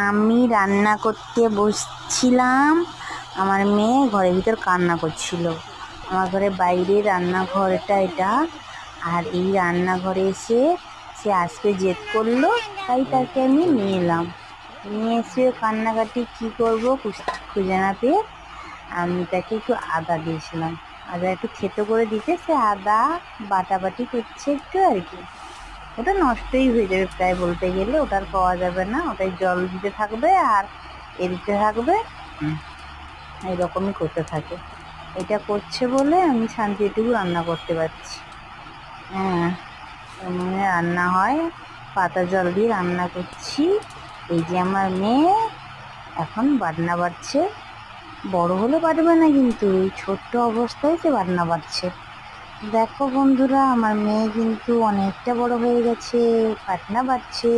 আমি রান্না করতে বসছিলাম, আমার মেয়ে ঘরের ভিতর কান্না করছিল। আমার ঘরের বাইরে রান্নাঘরটা এটা, আর এই রান্নাঘরে এসে সে আসবে জেদ করলো, তাই তাকে আমি নিয়ে এলাম। নিয়ে এসে কান্নাকাটি কী করবো খুঁজে না পেয়ে আমি তাকে একটু আদা দিয়েছিলাম। আদা একটু থেতো করে দিতে সে আদা বাটাবাটি করছে একটু আর কি। ওটা নষ্টই হয়ে যাবে প্রায় বলতে গেলে, ওটা আর পাওয়া যাবে না, ওটাই জল দিতে থাকবে আর এ দিতে থাকবে, এইরকমই করতে থাকে। এটা করছে বলে আমি শান্তিটুকু রান্না করতে পারছি। হ্যাঁ, এমনি রান্না হয়, পাতা জল দিয়ে রান্না করছি। এই যে আমার মেয়ে এখন বাটনা বাটছে, বড় হলে বাটবে না, কিন্তু এই ছোট্ট অবস্থায় সে বাটনা বাটছে। দেখো বন্ধুরা, আমার মেয়ে কিন্তু অনেকটা বড় হয়ে গেছে, বাটনা বাটছে।